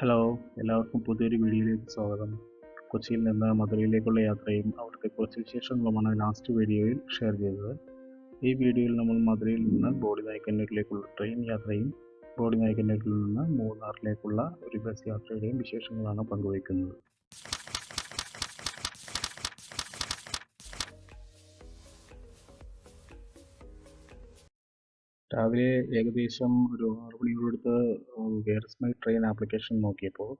Hello, എല്ലാവർക്കും പുതിയൊരു വീഡിയോയിലേക്ക് സ്വാഗതം. കൊച്ചിയിൽ നിന്ന് മധുരയിലേക്കുള്ള യാത്രയും അവിടുത്തെ കുറച്ച് വിശേഷങ്ങളുമാണ് ലാസ്റ്റ് വീഡിയോയിൽ ഷെയർ ചെയ്തത്. ഈ വീഡിയോയിൽ നമ്മൾ മധുരയിൽ നിന്ന് ബോഡി നായ്ക്കന്നൂരിലേക്കുള്ള ട്രെയിൻ യാത്രയും ബോഡി നായ്ക്കന്നൂരിൽ നിന്ന് മൂന്നാറിലേക്കുള്ള ഒരു ബസ് യാത്രയുടെയും വിശേഷങ്ങളാണ് പങ്കുവയ്ക്കുന്നത്. രാവിലെ ഏകദേശം ഒരു 6 മണിയോടടുത്ത് where is my train application നോക്കിയപ്പോൾ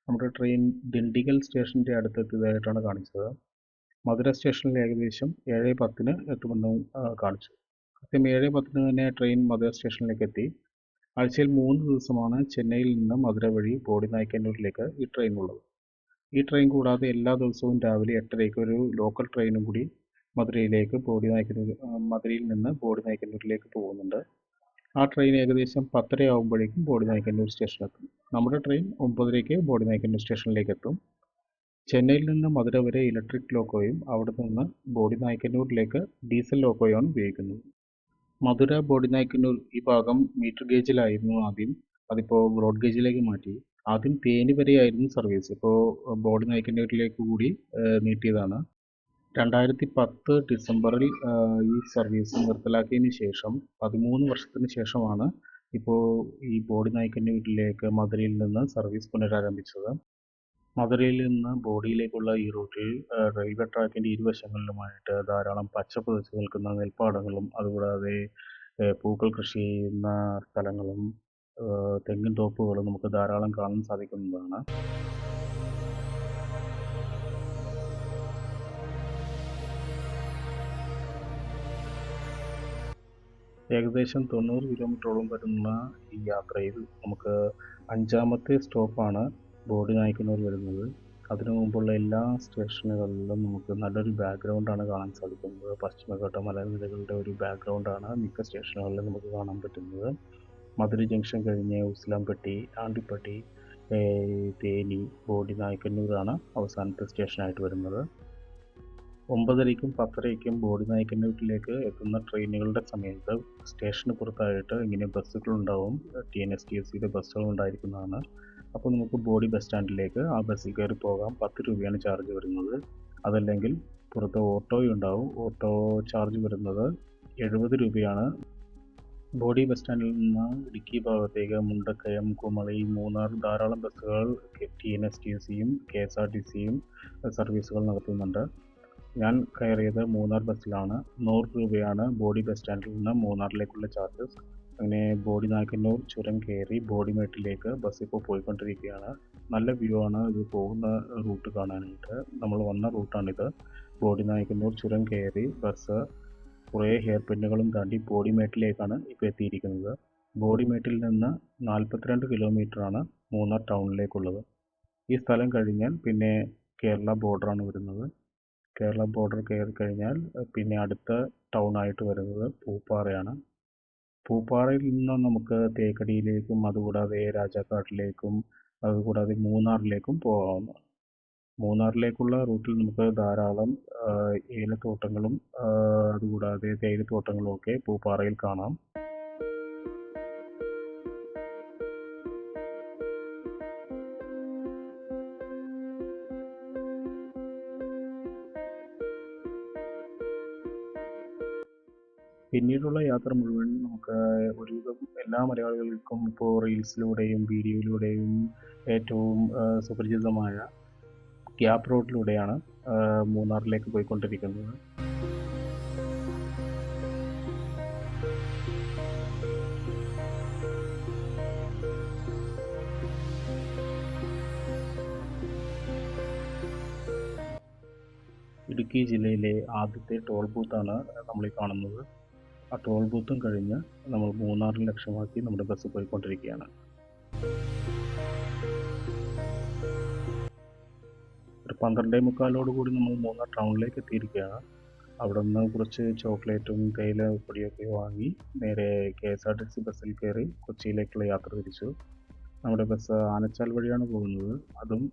നമ്മുടെ ട്രെയിൻ ദിണ്ടിഗൽ സ്റ്റേഷൻ്റെ അടുത്തെത്തിയതായിട്ടാണ് കാണിച്ചത്. മധുര സ്റ്റേഷനിൽ ഏകദേശം 7:10 എത്തുമെന്ന് കാണിച്ചു. കൃത്യം 7:10 തന്നെ ട്രെയിൻ മധുര സ്റ്റേഷനിലേക്ക് എത്തി. ആഴ്ചയിൽ 3 ദിവസമാണ് ചെന്നൈയിൽ നിന്ന് മധുര വഴി ബോഡി നായ്ക്കന്നൂരിലേക്ക് ഈ ട്രെയിൻ ഉള്ളത്. ഈ ട്രെയിൻ കൂടാതെ എല്ലാ ദിവസവും രാവിലെ 8:30 ഒരു ലോക്കൽ ട്രെയിനും കൂടി മധുരയിൽ നിന്ന് ബോഡി നായ്ക്കന്നൂരിലേക്ക് പോകുന്നുണ്ട്. ആ ട്രെയിൻ ഏകദേശം 10:30 ആകുമ്പോഴേക്കും ബോഡി നായ്ക്കന്നൂർ സ്റ്റേഷനിലെത്തും. നമ്മുടെ ട്രെയിൻ 9:30 ബോഡി നായ്ക്കന്നൂർ സ്റ്റേഷനിലേക്ക് എത്തും. ചെന്നൈയിൽ നിന്ന് മധുര വരെ ഇലക്ട്രിക് ലോക്കോയും അവിടെ നിന്ന് ബോഡി നായ്ക്കന്നൂരിലേക്ക് ഡീസൽ ലോക്കോയാണ് ഉപയോഗിക്കുന്നത്. മധുര ബോഡി നായ്ക്കന്നൂർ ഈ ഭാഗം മീറ്റർ ഗേജിലായിരുന്നു ആദ്യം. അതിപ്പോൾ ബ്രോഡ് ഗേജിലേക്ക് മാറ്റി. ആദ്യം തേനി വരെയായിരുന്നു സർവീസ്. ഇപ്പോൾ ബോഡി നായ്ക്കന്നൂരിലേക്ക് കൂടി നീട്ടിയതാണ്. 2010 ഡിസംബറിൽ ഈ സർവീസ് നിർത്തലാക്കിയതിന് ശേഷം 13 വർഷത്തിന് ശേഷമാണ് ഇപ്പോൾ ഈ ബോഡി നായ്ക്കന്നൂരിലേക്ക് മധുരയിൽ നിന്ന് സർവീസ് പുനരാരംഭിച്ചത്. മധുരയിൽ നിന്ന് ബോഡിയിലേക്കുള്ള ഈ റൂട്ടിൽ റെയിൽവേ ട്രാക്കിൻ്റെ ഇരുവശങ്ങളിലുമായിട്ട് ധാരാളം പച്ച പുതച്ച് നിൽക്കുന്ന നെൽപ്പാടങ്ങളും അതുകൂടാതെ പൂക്കൾ കൃഷി ചെയ്യുന്ന സ്ഥലങ്ങളും തെങ്ങിൻ തോപ്പുകളും നമുക്ക് ധാരാളം കാണാൻ സാധിക്കുന്നതാണ്. ഏകദേശം 90 കിലോമീറ്ററോളം വരുന്ന ഈ യാത്രയിൽ നമുക്ക് 5ാമത്തെ സ്റ്റോപ്പാണ് ബോഡി നായ്ക്കന്നൂർ വരുന്നത്. അതിനു മുമ്പുള്ള എല്ലാ സ്റ്റേഷനുകളിലും നമുക്ക് നല്ലൊരു ബാക്ക്ഗ്രൗണ്ടാണ് കാണാൻ സാധിക്കുന്നത്. പശ്ചിമഘട്ട മലനിരകളുടെ ഒരു ബാക്ക്ഗ്രൗണ്ടാണ് മിക്ക സ്റ്റേഷനുകളിലും നമുക്ക് കാണാൻ പറ്റുന്നത്. മധുര ജംഗ്ഷൻ കഴിഞ്ഞ് ഉസ്ലാംപട്ടി, ആണ്ടിപ്പട്ടി, തേനി, ബോഡി നായ്ക്കന്നൂരാണ് അവസാനത്തെ സ്റ്റേഷനായിട്ട് വരുന്നത്. 9:30ക്കും 10:30ക്കും ബോഡി നായ്ക്കന്നൂരിലേക്ക് എത്തുന്ന ട്രെയിനുകളുടെ സമയത്ത് സ്റ്റേഷന് പുറത്തായിട്ട് ഇങ്ങനെ ബസ്സുകളുണ്ടാവും. TNSTCയുടെ ബസ്സുകൾ ഉണ്ടായിരിക്കുന്നതാണ്. അപ്പോൾ നമുക്ക് ബോഡി ബസ് സ്റ്റാൻഡിലേക്ക് ആ ബസ്സിൽ കയറി പോകാം. 10 രൂപയാണ് ചാർജ് വരുന്നത്. അതല്ലെങ്കിൽ പുറത്ത് ഓട്ടോയും ഉണ്ടാവും. ഓട്ടോ ചാർജ് വരുന്നത് 70 രൂപയാണ്. ബോഡി ബസ് സ്റ്റാൻഡിൽ നിന്ന് ഇടുക്കി ഭാഗത്തേക്ക് മുണ്ടക്കയം, കുമളി, മൂന്നാർ ധാരാളം ബസ്സുകൾ TNSTCയും KSRTCയും സർവീസുകൾ നടത്തുന്നുണ്ട്. ഞാൻ കയറിയത് മൂന്നാർ ബസ്സിലാണ്. 100 രൂപയാണ് ബോഡി ബസ് സ്റ്റാൻഡിൽ നിന്ന് മൂന്നാറിലേക്കുള്ള ചാർജസ്. അങ്ങനെ ബോഡി നായ്ക്കന്നൂർ ചുരം കയറി ബോഡിമേട്ടിലേക്ക് ബസ് ഇപ്പോൾ പോയിക്കൊണ്ടിരിക്കുകയാണ്. നല്ല വ്യൂ ആണ് ഇത് പോകുന്ന റൂട്ട് കാണാനായിട്ട്. നമ്മൾ വന്ന റൂട്ടാണിത്. ബോഡി നായ്ക്കന്നൂർ ചുരം കയറി ബസ് കുറേ ഹെയർ പിന്നുകളും താണ്ടി ബോഡിമേട്ടിലേക്കാണ് ഇപ്പോൾ എത്തിയിരിക്കുന്നത്. ബോഡിമേട്ടിൽ നിന്ന് 42 കിലോമീറ്ററാണ് മൂന്നാർ ടൗണിലേക്കുള്ളത്. ഈ സ്ഥലം കഴിഞ്ഞാൽ പിന്നെ കേരള ബോർഡറാണ് വരുന്നത്. കേരള ബോർഡർ കയറി കഴിഞ്ഞാൽ പിന്നെ അടുത്ത ടൗണായിട്ട് വരുന്നത് പൂപ്പാറയാണ്. പൂപ്പാറയിൽ നിന്ന് നമുക്ക് തേക്കടിയിലേക്കും അതുകൂടാതെ രാജാക്കാട്ടിലേക്കും അതുകൂടാതെ മൂന്നാറിലേക്കും പോകാവുന്നതാണ്. മൂന്നാറിലേക്കുള്ള റൂട്ടിൽ നമുക്ക് ധാരാളം ഏലത്തോട്ടങ്ങളും അതുകൂടാതെ തേയിലത്തോട്ടങ്ങളും ഒക്കെ പൂപ്പാറയിൽ കാണാം. പിന്നീടുള്ള യാത്ര മുഴുവൻ നമുക്ക് ഒരുവിധം എല്ലാ മലയാളികൾക്കും ഇപ്പോൾ റീൽസിലൂടെയും വീഡിയോയിലൂടെയും ഏറ്റവും സുപരിചിതമായ ഗ്യാപ്പ് റോഡിലൂടെയാണ് മൂന്നാറിലേക്ക് പോയിക്കൊണ്ടിരിക്കുന്നത്. ഇടുക്കി ജില്ലയിലെ ആദ്യത്തെ ടോൾ ബൂത്താണ് നമ്മളീ കാണുന്നത്. ആ ടോൾ ബൂത്തും കഴിഞ്ഞ് നമ്മൾ മൂന്നാറിൽ ലക്ഷ്യമാക്കി നമ്മുടെ ബസ് പോയിക്കൊണ്ടിരിക്കുകയാണ്. ഒരു 12:45 കൂടി നമ്മൾ മൂന്നാർ ടൗണിലേക്ക് എത്തിയിരിക്കുകയാണ്. അവിടെ നിന്ന് കുറച്ച് ചോക്ലേറ്റും തേയില പൊടിയൊക്കെ വാങ്ങി നേരെ KSRTC ബസ്സിൽ കയറി കൊച്ചിയിലേക്കുള്ള യാത്ര തിരിച്ചു. നമ്മുടെ ബസ് ആനച്ചാൽ വഴിയാണ് പോകുന്നത്. അതും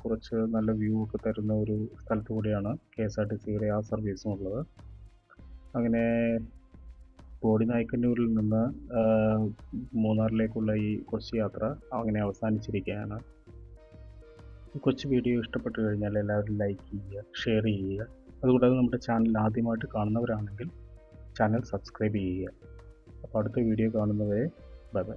കുറച്ച് നല്ല വ്യൂ ഒക്കെ തരുന്ന ഒരു സ്ഥലത്തു കൂടിയാണ് KSRTCയുടെ ആ സർവീസും ഉള്ളത്. അങ്ങനെ ബോഡി നായ്ക്കന്നൂരിൽ നിന്ന് മൂന്നാറിലേക്കുള്ള ഈ കൊച്ചി യാത്ര അങ്ങനെ അവസാനിച്ചിരിക്കുകയാണ്. ഈ കൊച്ചു വീഡിയോ ഇഷ്ടപ്പെട്ടു കഴിഞ്ഞാൽ എല്ലാവരും ലൈക്ക് ചെയ്യുക, ഷെയർ ചെയ്യുക. അതുകൂടാതെ നമ്മുടെ ചാനൽ ആദ്യമായിട്ട് കാണുന്നവരാണെങ്കിൽ ചാനൽ സബ്സ്ക്രൈബ് ചെയ്യുക. അപ്പോൾ അടുത്ത വീഡിയോ കാണുന്നവരെ ബൈ ബൈ.